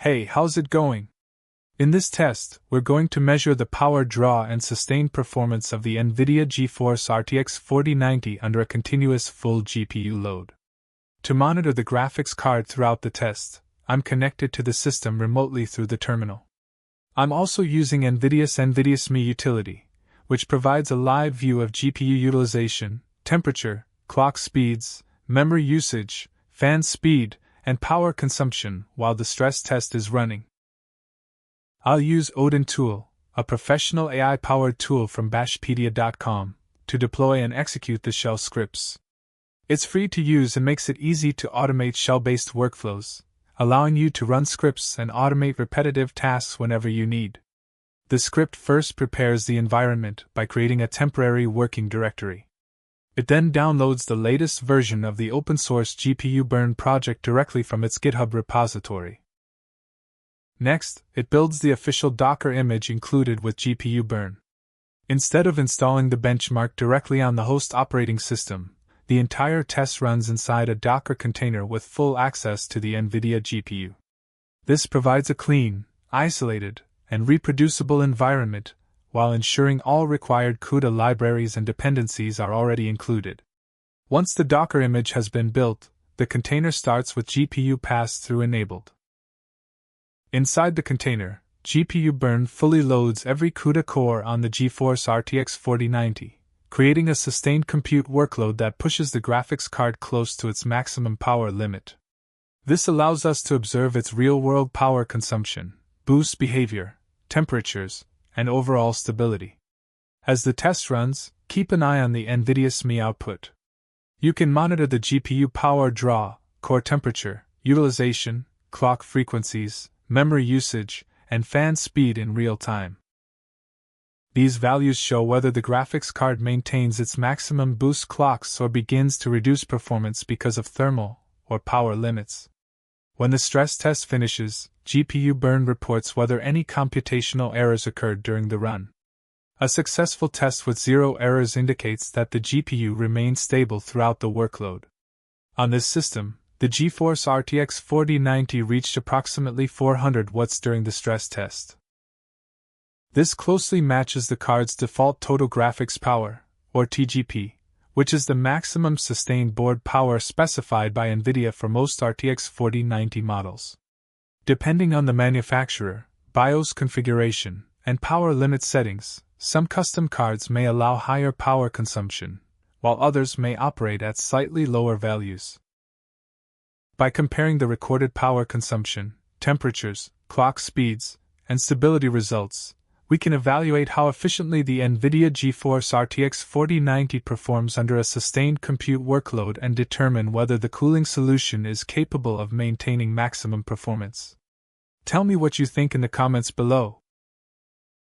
Hey, how's it going? In this test, we're going to measure the power draw and sustained performance of the NVIDIA GeForce RTX 4090 under a continuous full GPU load. To monitor the graphics card throughout the test, I'm connected to the system remotely through the terminal. I'm also using NVIDIA's nvidia-smi utility, which provides a live view of GPU utilization, temperature, clock speeds, memory usage, fan speed, and power consumption while the stress test is running. I'll use Odin Tool, a professional AI-powered tool from Bashpedia.com, to deploy and execute the shell scripts. It's free to use and makes it easy to automate shell-based workflows, allowing you to run scripts and automate repetitive tasks whenever you need. The script first prepares the environment by creating a temporary working directory. It then downloads the latest version of the open-source GPU burn project directly from its GitHub repository. Next, it builds the official Docker image included with GPU burn. Instead of installing the benchmark directly on the host operating system, the entire test runs inside a Docker container with full access to the NVIDIA GPU. This provides a clean, isolated, and reproducible environment, while ensuring all required CUDA libraries and dependencies are already included. Once the Docker image has been built, the container starts with GPU pass-through enabled. Inside the container, GPU burn fully loads every CUDA core on the GeForce RTX 4090, creating a sustained compute workload that pushes the graphics card close to its maximum power limit. This allows us to observe its real-world power consumption, boost behavior, temperatures, and overall stability. As the test runs, keep an eye on the nvidia-smi output. You can monitor the GPU power draw, core temperature, utilization, clock frequencies, memory usage, and fan speed in real time. These values show whether the graphics card maintains its maximum boost clocks or begins to reduce performance because of thermal or power limits. When the stress test finishes, GPU burn reports whether any computational errors occurred during the run. A successful test with 0 errors indicates that the GPU remains stable throughout the workload. On this system, the GeForce RTX 4090 reached approximately 400 watts during the stress test. This closely matches the card's default total graphics power, or TGP, which is the maximum sustained board power specified by NVIDIA for most RTX 4090 models. Depending on the manufacturer, BIOS configuration, and power limit settings, some custom cards may allow higher power consumption, while others may operate at slightly lower values. By comparing the recorded power consumption, temperatures, clock speeds, and stability results, we can evaluate how efficiently the NVIDIA GeForce RTX 4090 performs under a sustained compute workload and determine whether the cooling solution is capable of maintaining maximum performance. Tell me what you think in the comments below.